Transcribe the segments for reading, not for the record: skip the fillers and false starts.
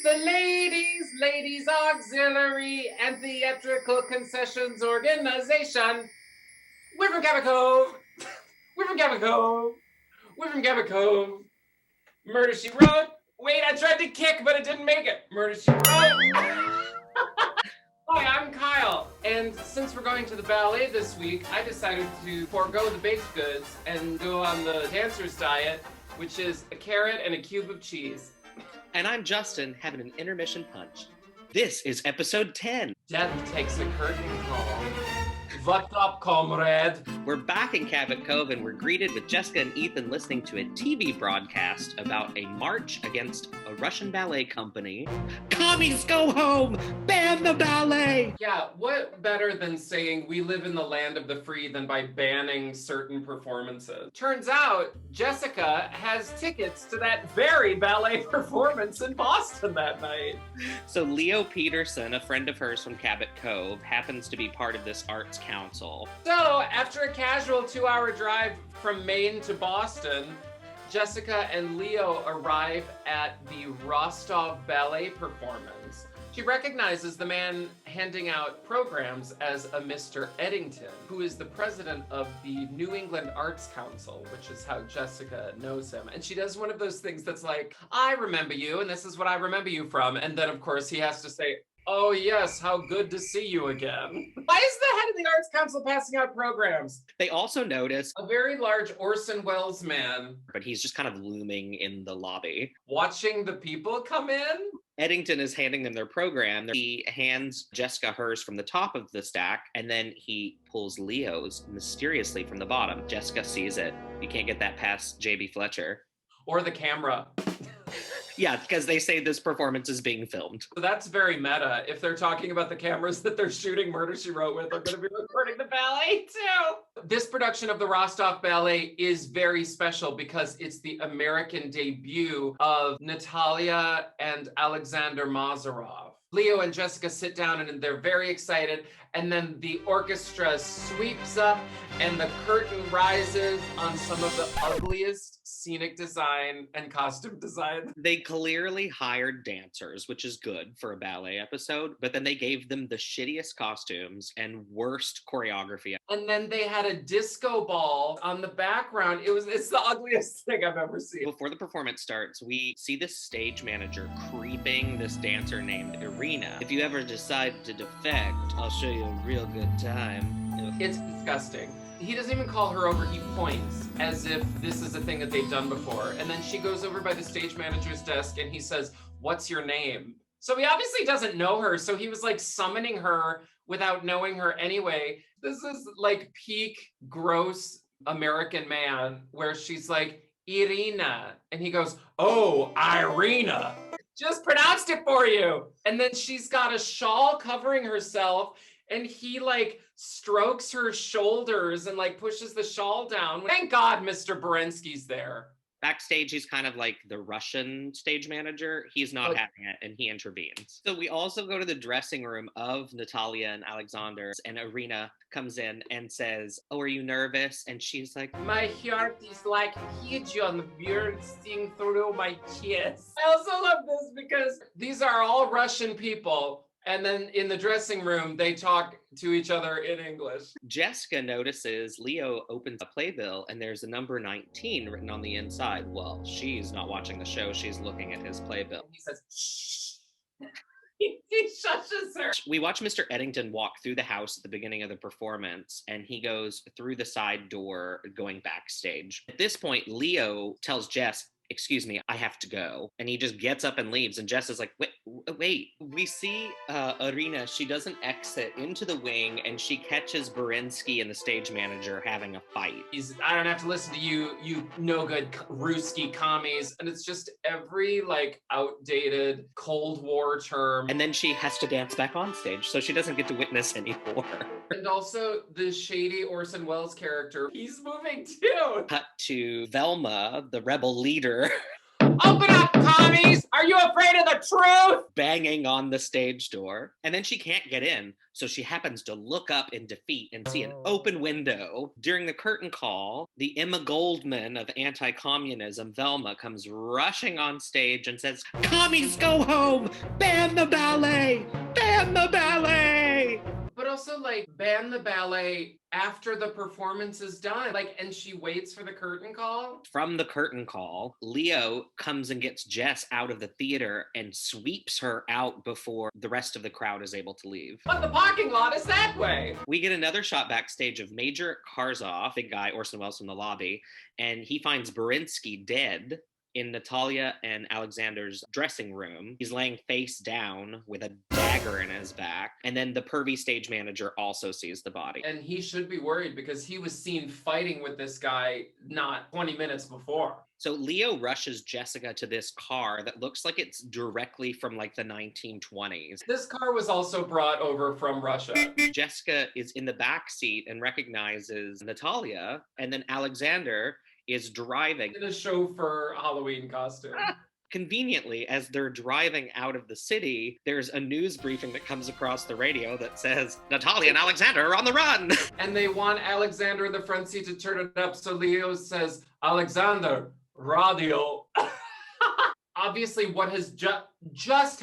the Ladies Auxiliary and Theatrical Concessions Organization. We're from Cabot Cove. We're from Cabot Cove. We're from Cabot Cove. Murder, She Wrote. Wait, I tried to kick, but it didn't make it. Murder, She Wrote. Hi, I'm Kyle, and since we're going to the ballet this week, I decided to forego the baked goods and go on the dancer's diet, which is a carrot and a cube of cheese. And I'm Justin, having an intermission punch. This is episode 10. Death takes a curtain call. What's up, comrade? We're back in Cabot Cove, and we're greeted with Jessica and Ethan listening to a TV broadcast about a march against a Russian ballet company. Commies go home! Ban the ballet! Yeah, what better than saying we live in the land of the free than by banning certain performances? Turns out, Jessica has tickets to that very ballet performance in Boston that night. So Leo Peterson, a friend of hers from Cabot Cove, happens to be part of this arts council. So, after a casual 2-hour drive from Maine to Boston, Jessica and Leo arrive at the Rostov Ballet performance. She recognizes the man handing out programs as a Mr. Eddington, who is the president of the New England Arts Council, which is how Jessica knows him. And she does one of those things that's like, I remember you, and this is what I remember you from. And then, of course, he has to say, oh, yes, how good to see you again. Why is the head of the Arts Council passing out programs? They also notice A very large Orson Welles man but he's just kind of looming in the lobby. watching the people come in. Eddington is handing them their program. He hands Jessica hers from the top of the stack, and then he pulls Leo's mysteriously from the bottom. Jessica sees it. You can't get that past J.B. Fletcher. Or the camera. Yeah, because they say this performance is being filmed. So that's very meta. If they're talking about the cameras that they're shooting Murder, She Wrote with, they're going to be recording the ballet too. This production of the Rostov Ballet is very special because it's the American debut of Natalia and Alexander Mazarov. Leo and Jessica sit down and they're very excited. And then the orchestra sweeps up and the curtain rises on some of the ugliest scenic design and costume design. They clearly hired dancers, which is good for a ballet episode, but then they gave them the shittiest costumes and worst choreography. And then they had a disco ball on the background. It's the ugliest thing I've ever seen. Before the performance starts, we see this stage manager creeping this dancer named Irina. If you ever decide to defect, I'll show you a real good time. It's disgusting. He doesn't even call her over, he points as if this is a thing that they've done before. And then she goes over by the stage manager's desk and he says, "What's your name?" So he obviously doesn't know her. So he was like summoning her without knowing her anyway. This is like peak gross American man where she's like, Irina. And he goes, "Oh, Irina. Just pronounced it for you." And then she's got a shawl covering herself and he like strokes her shoulders and like pushes the shawl down. Thank God Mr. Berensky's there. Backstage, he's kind of like the Russian stage manager. He's not having it, and he intervenes. So we also go to the dressing room of Natalia and Alexander, and Irina comes in and says, "Oh, are you nervous?" And she's like, My heart is like pigeon bursting through my chest. I also love this because these are all Russian people. And then in the dressing room, they talk to each other in English. Jessica notices Leo opens a playbill and there's a number 19 written on the inside. Well, she's not watching the show. She's looking at his playbill. He says, shh. He shushes her. We watch Mr. Eddington walk through the house at the beginning of the performance, and he goes through the side door going backstage. At this point, Leo tells Jess, "Excuse me, I have to go." And he just gets up and leaves. And Jess is like, wait. We see Irina, she doesn't exit into the wing and she catches Berensky and the stage manager having a fight. I don't have to listen to you, you no good Ruski commies. And it's just every like outdated Cold War term. And then she has to dance back on stage, so she doesn't get to witness anymore. And also the shady Orson Welles character, he's moving too. Cut to Velma, the rebel leader. Open up, commies! Are you afraid of the truth? Banging on the stage door. And then she can't get in, so she happens to look up in defeat and see an open window. During the curtain call, the Emma Goldman of anti-communism, Velma, comes rushing on stage and says, "Commies go home! Ban the ballet! Ban the ballet!" But also, like, ban the ballet after the performance is done. Like, and she waits for the curtain call. From the curtain call, Leo comes and gets Jess out of the theater and sweeps her out before the rest of the crowd is able to leave. But the parking lot is that way. We get another shot backstage of Major Karzov, big guy, Orson Welles from the lobby, and he finds Berinsky dead in Natalia and Alexander's dressing room. He's laying face down with a dagger in his back. And then the pervy stage manager also sees the body. And he should be worried because he was seen fighting with this guy not 20 minutes before. So Leo rushes Jessica to this car that looks like it's directly from like the 1920s. This car was also brought over from Russia. Jessica is in the back seat and recognizes Natalia, and then Alexander is driving in a chauffeur Halloween costume. Conveniently, as they're driving out of the city, there's a news briefing that comes across the radio that says, "Natalia and Alexander are on the run." And they want Alexander in the front seat to turn it up, so Leo says, "Alexander, radio." Obviously, what has just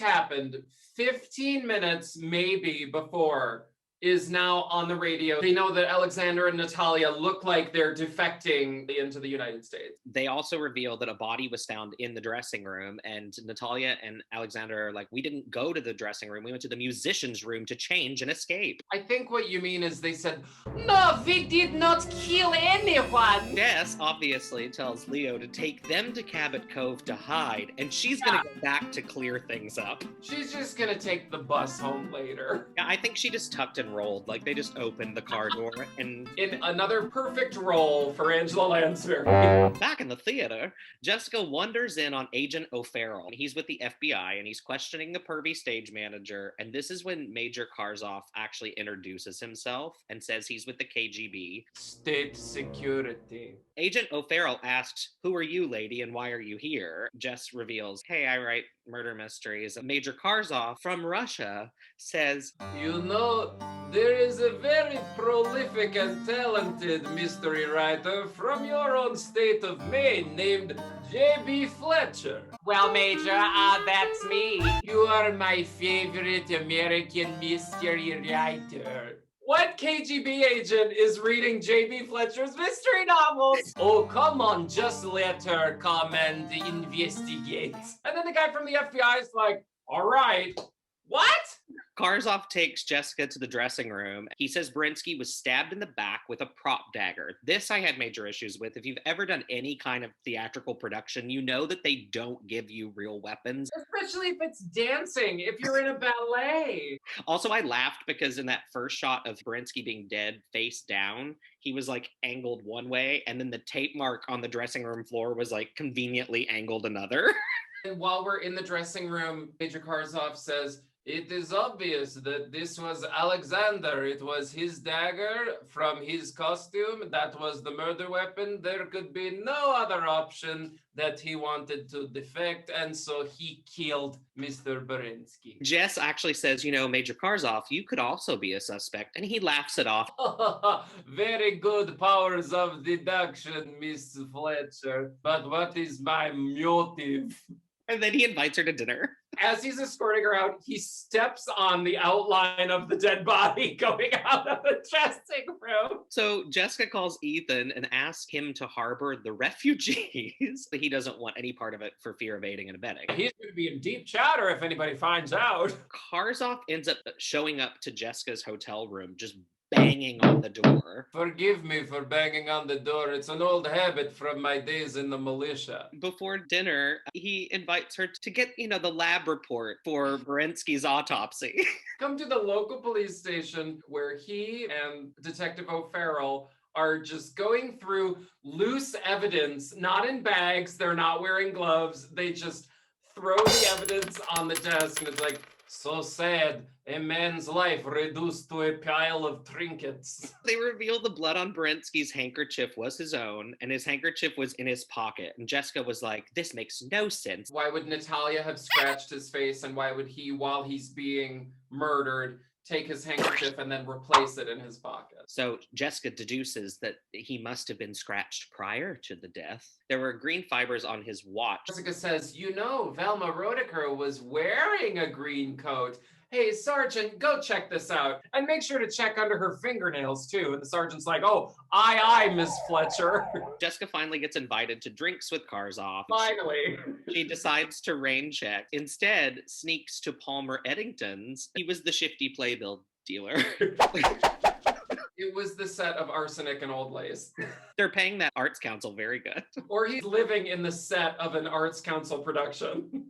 happened 15 minutes maybe before is now on the radio. They know that Alexander and Natalia look like they're defecting into the United States. They also reveal that a body was found in the dressing room, and Natalia and Alexander are like, "We didn't go to the dressing room. We went to the musician's room to change and escape." I think what you mean is they said, "No, we did not kill anyone." Jess obviously tells Leo to take them to Cabot Cove to hide, and she's gonna go back to clear things up. She's just gonna take the bus home later. Yeah, I think she just tucked and rolled. Like, they just opened the car door and... In another perfect role for Angela Lansbury. Back in the theater, Jessica wanders in on Agent O'Farrell. He's with the FBI and he's questioning the pervy stage manager. And this is when Major Karzov actually introduces himself and says he's with the KGB. State security. Agent O'Farrell asks, "Who are you, lady, and why are you here?" Jess reveals, "Hey, I write murder mysteries." Major Karzov from Russia says, "You know, there is a very prolific and talented mystery writer from your own state of Maine named J.B. Fletcher." "Well, Major, that's me. You are my favorite American mystery writer." What KGB agent is reading J.B. Fletcher's mystery novels? "Oh, come on, just let her come and investigate." And then the guy from the FBI is like, "All right." What? Karzov takes Jessica to the dressing room. He says Berinsky was stabbed in the back with a prop dagger. This I had major issues with. If you've ever done any kind of theatrical production, you know that they don't give you real weapons. Especially if it's dancing, if you're in a ballet. Also, I laughed because in that first shot of Berinsky being dead face down, he was like angled one way, and then the tape mark on the dressing room floor was like conveniently angled another. And while we're in the dressing room, Major Karzov says, "It is obvious that this was Alexander. It was his dagger from his costume. That was the murder weapon. There could be no other option that he wanted to defect, and so he killed Mr. Berinsky." Jess actually says, "Major Karzov, you could also be a suspect," and he laughs it off. "Very good powers of deduction, Miss Fletcher. But what is my motive?" And then he invites her to dinner. As he's escorting her out, he steps on the outline of the dead body going out of the dressing room. So Jessica calls Ethan and asks him to harbor the refugees. He doesn't want any part of it for fear of aiding and abetting. He's going to be in deep chatter if anybody finds out. Karzov ends up showing up to Jessica's hotel room, just banging on the door. "Forgive me for banging on the door. It's an old habit from my days in the militia." Before dinner, he invites her to get, the lab report for Berinsky's autopsy. Come to the local police station where he and Detective O'Farrell are just going through loose evidence, not in bags. They're not wearing gloves. They just throw the evidence on the desk and it's like, So sad, a man's life reduced to a pile of trinkets. They reveal the blood on Berensky's handkerchief was his own, and his handkerchief was in his pocket. And Jessica was like, this makes no sense. Why would Natalia have scratched his face, and why would he, while he's being murdered, take his handkerchief and then replace it in his pocket? So Jessica deduces that he must have been scratched prior to the death. There were green fibers on his watch. Jessica says, you know, Velma Roediger was wearing a green coat. Hey, Sergeant, go check this out. And make sure to check under her fingernails, too. And the sergeant's like, oh, aye, Miss Fletcher. Jessica finally gets invited to drinks with Karsov. Finally. She decides to rain check. Instead, sneaks to Palmer Eddington's. He was the shifty playbill dealer. It was the set of Arsenic and Old Lace. They're paying that Arts Council very good. Or he's living in the set of an Arts Council production.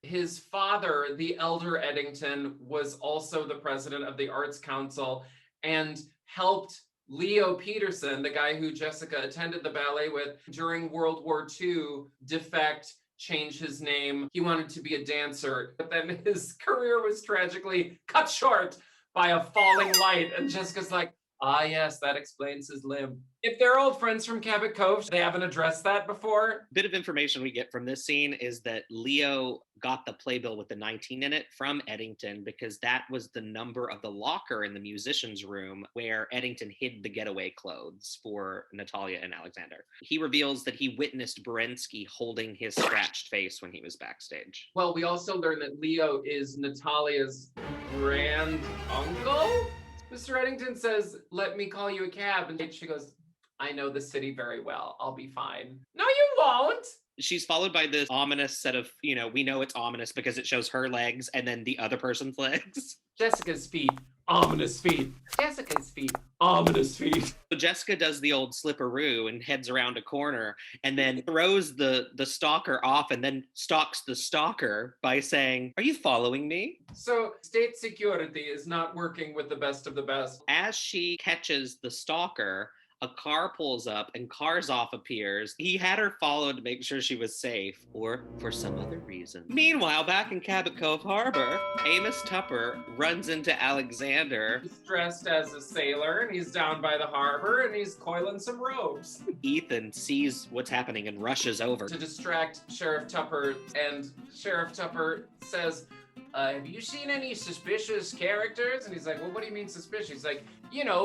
His father, the elder Eddington, was also the president of the Arts Council and helped Leo Peterson, the guy who Jessica attended the ballet with during World War II, defect, change his name. He wanted to be a dancer, but then his career was tragically cut short by a falling light. And Jessica's like, ah, yes, that explains his limb. If they're old friends from Cabot Cove, they haven't addressed that before. Bit of information we get from this scene is that Leo got the playbill with the 19 in it from Eddington because that was the number of the locker in the musician's room where Eddington hid the getaway clothes for Natalia and Alexander. He reveals that he witnessed Berensky holding his scratched face when he was backstage. Well, we also learn that Leo is Natalia's grand uncle. Mr. Eddington says, let me call you a cab. And she goes, I know the city very well. I'll be fine. No, you won't. She's followed by this ominous set of, we know it's ominous because it shows her legs and then the other person's legs. Jessica's feet, ominous feet. Jessica's feet, ominous feet. So Jessica does the old slipperoo and heads around a corner and then throws the stalker off and then stalks the stalker by saying, are you following me? So state security is not working with the best of the best. As she catches the stalker, a car pulls up and Karsov appears. He had her followed to make sure she was safe, or for some other reason. Meanwhile, back in Cabot Cove Harbor, Amos Tupper runs into Alexander. He's dressed as a sailor and he's down by the harbor and he's coiling some ropes. Ethan sees what's happening and rushes over to distract Sheriff Tupper, and Sheriff Tupper says, have you seen any suspicious characters? And he's like, well, what do you mean suspicious? He's like,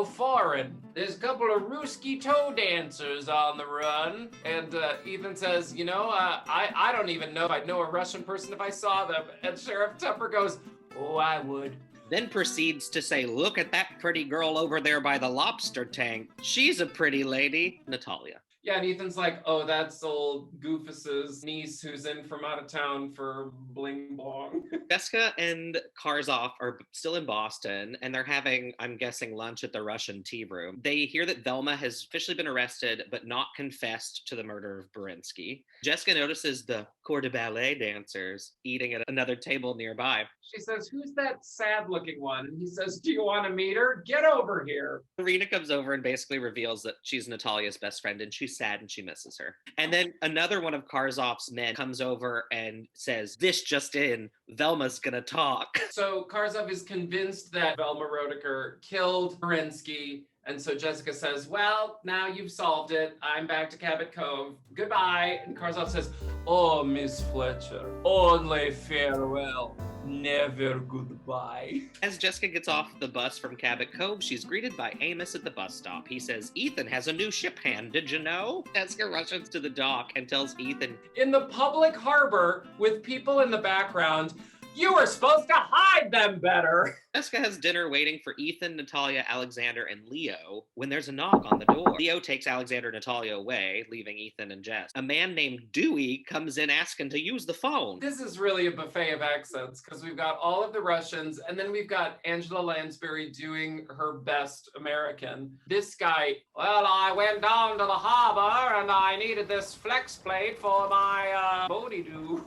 foreign. There's a couple of Ruski toe dancers on the run. And Ethan says, I don't even know if I'd know a Russian person if I saw them. And Sheriff Tupper goes, oh, I would. Then proceeds to say, look at that pretty girl over there by the lobster tank. She's a pretty lady. Natalia. Yeah, and Ethan's like, oh, that's old Goofus's niece who's in from out of town for bling blong. Jessica and Karsov are still in Boston, and they're having, I'm guessing, lunch at the Russian tea room. They hear that Velma has officially been arrested, but not confessed to the murder of Berensky. Jessica notices the corps de ballet dancers eating at another table nearby. She says, who's that sad-looking one? And he says, do you want to meet her? Get over here. Irina comes over and basically reveals that she's Natalia's best friend, and she's sad and she misses her. And then another one of Karsov's men comes over and says, this just in, Velma's gonna talk. So Karsov is convinced that Velma Roediger killed Berensky. And so Jessica says, well, now you've solved it. I'm back to Cabot Cove. Goodbye. And Karsov says, oh, Miss Fletcher, only farewell. Never goodbye. As Jessica gets off the bus from Cabot Cove, she's greeted by Amos at the bus stop. He says, Ethan has a new ship hand, did you know? Jessica rushes to the dock and tells Ethan, in the public harbor with people in the background, you were supposed to hide them better. Jessica has dinner waiting for Ethan, Natalia, Alexander, and Leo when there's a knock on the door. Leo takes Alexander and Natalia away, leaving Ethan and Jess. A man named Dewey comes in asking to use the phone. This is really a buffet of accents because we've got all of the Russians and then we've got Angela Lansbury doing her best American. This guy, well, I went down to the harbor and I needed this flex plate for my body-do.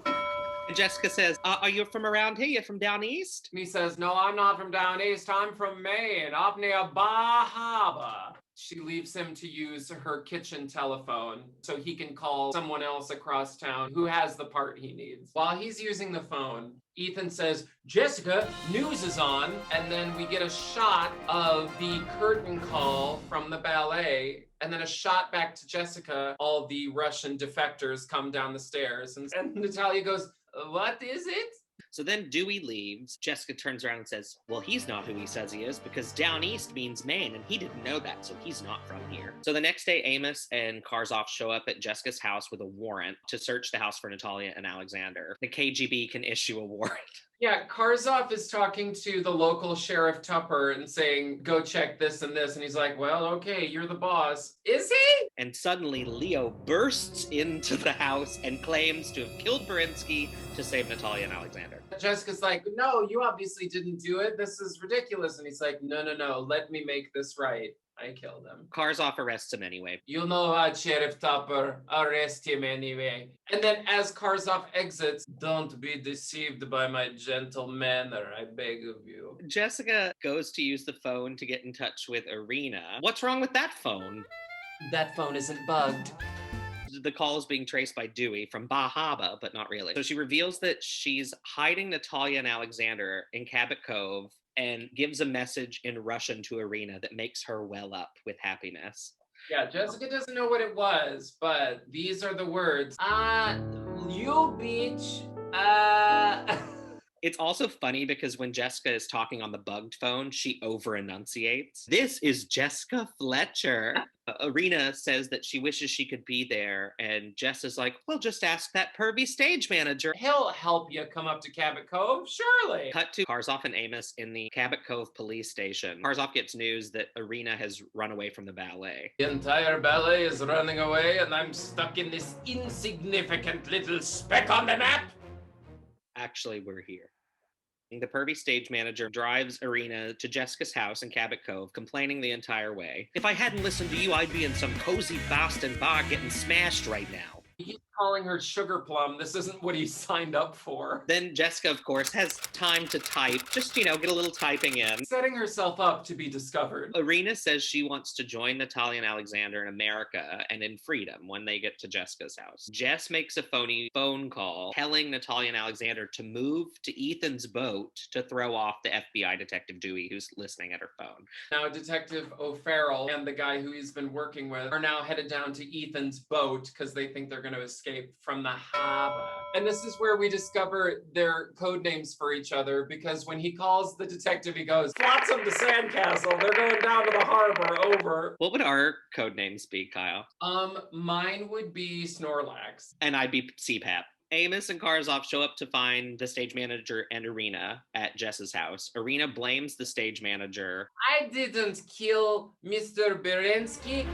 And Jessica says, are you from around here? You're from down east? And he says, no, I'm not from down east. I'm from Maine, up near Bar Harbor. She leaves him to use her kitchen telephone so he can call someone else across town who has the part he needs. While he's using the phone, Ethan says, Jessica, news is on. And then we get a shot of the curtain call from the ballet. And then a shot back to Jessica. All the Russian defectors come down the stairs. And Natalia goes, what is it? So then Dewey leaves. Jessica turns around and says, well, he's not who he says he is because down east means Maine, and he didn't know that, so he's not from here. So the next day, Amos and Karsov show up at Jessica's house with a warrant to search the house for Natalia and Alexander. The KGB can issue a warrant. Yeah, Karsov is talking to the local Sheriff Tupper and saying, go check this and this. And he's like, well, okay, you're the boss. Is he? And suddenly Leo bursts into the house and claims to have killed Berensky to save Natalia and Alexander. Jessica's like, no, you obviously didn't do it. This is ridiculous. And he's like, no, let me make this right. I killed him. Karsov arrests him anyway. You know what, Sheriff Tupper? Arrest him anyway. And then as Karsov exits, don't be deceived by my gentle manner, I beg of you. Jessica goes to use the phone to get in touch with Irina. What's wrong with that phone? That phone isn't bugged. The call is being traced by Dewey from Bahaba, but not really. So she reveals that she's hiding Natalia and Alexander in Cabot Cove and gives a message in Russian to Irina that makes her well up with happiness. Yeah, Jessica doesn't know what it was, but these are the words. You bitch. It's also funny because when Jessica is talking on the bugged phone, she over-enunciates. This is Jessica Fletcher. Irina says that she wishes she could be there, and Jess is like, well, just ask that pervy stage manager. He'll help you come up to Cabot Cove, surely. Cut to Karsov and Amos in the Cabot Cove police station. Karsov gets news that Irina has run away from the ballet. The entire ballet is running away, and I'm stuck in this insignificant little speck on the map. Actually, we're here. The pervy stage manager drives Irina to Jessica's house in Cabot Cove, complaining the entire way. If I hadn't listened to you, I'd be in some cozy Boston bar getting smashed right now. He's calling her Sugar Plum. This isn't what he signed up for. Then Jessica, of course, has time to type, just, get a little typing in. Setting herself up to be discovered. Irina says she wants to join Natalia and Alexander in America and in freedom when they get to Jessica's house. Jess makes a phony phone call telling Natalia and Alexander to move to Ethan's boat to throw off the FBI detective Dewey, who's listening at her phone. Now Detective O'Farrell and the guy who he's been working with are now headed down to Ethan's boat because they think they're going to escape from the harbor. And this is where we discover their code names for each other, because when he calls the detective, he goes, Flotsam to Sandcastle. They're going down to the harbor. Over. What would our code names be, Kyle? Mine would be Snorlax. And I'd be CPAP. Amos and Karsov show up to find the stage manager and Irina at Jess's house. Irina blames the stage manager. I didn't kill Mr. Berensky.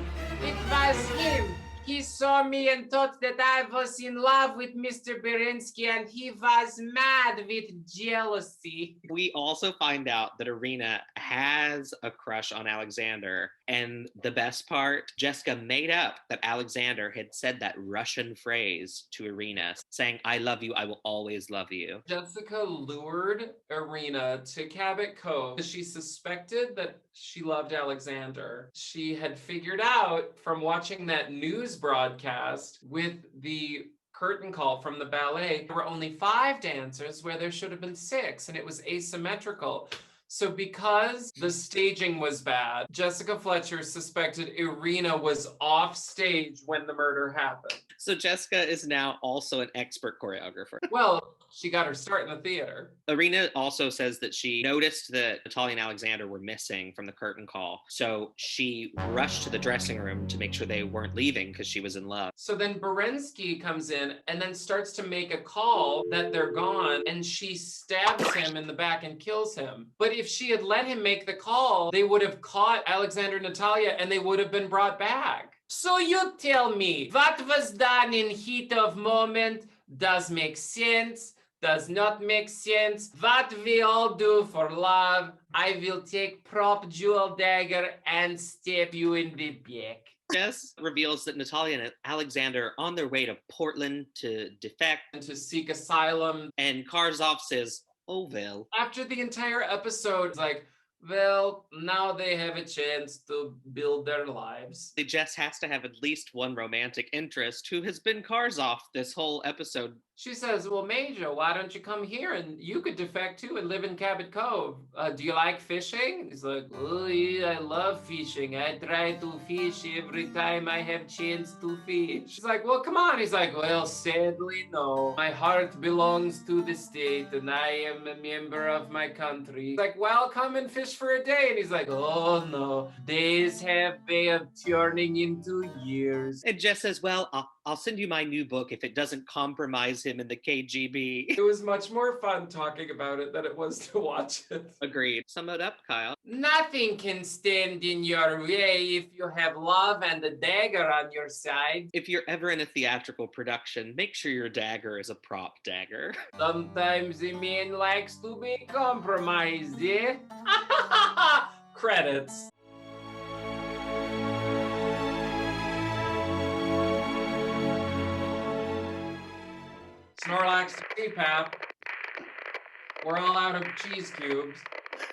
It was him. He saw me and thought that I was in love with Mr. Berensky, and he was mad with jealousy. We also find out that Irina has a crush on Alexander. And the best part, Jessica made up that Alexander had said that Russian phrase to Irina, saying, I love you, I will always love you. Jessica lured Irina to Cabot Cove because she suspected that she loved Alexander. She had figured out from watching that news broadcast with the curtain call from the ballet, there were only 5 dancers where there should have been 6, and it was asymmetrical. So because the staging was bad, Jessica Fletcher suspected Irina was off stage when the murder happened. So Jessica is now also an expert choreographer. Well, she got her start in the theater. Irina also says that she noticed that Natalia and Alexander were missing from the curtain call. So she rushed to the dressing room to make sure they weren't leaving because she was in love. So then Berensky comes in and then starts to make a call that they're gone, and she stabs him in the back and kills him. But if she had let him make the call, they would have caught Alexander and Natalia and they would have been brought back. So you tell me, what was done in heat of moment does make sense, does not make sense. What we all do for love, I will take prop jewel dagger and stab you in the back. Jess reveals that Natalia and Alexander are on their way to Portland to defect and to seek asylum. And Karsov says, oh, well. After the entire episode, it's like, Well, now they have a chance to build their lives. Jess has to have at least one romantic interest who has been cars off this whole episode. She says, well, Major, why don't you come here and you could defect too and live in Cabot Cove? Do you like fishing? He's like, oh, yeah, I love fishing. I try to fish every time I have chance to fish. She's like, well, come on. He's like, well, sadly, no. My heart belongs to the state and I am a member of my country. He's like, well, come and fish for a day. And he's like, oh, no. Days have way of turning into years. And Jess says, well, I'll send you my new book if it doesn't compromise him in the KGB. It was much more fun talking about it than it was to watch it. Agreed. Sum it up, Kyle. Nothing can stand in your way if you have love and a dagger on your side. If you're ever in a theatrical production, make sure your dagger is a prop dagger. Sometimes a man likes to be compromised, eh? Credits. Snorlax, CPAP. We're all out of cheese cubes.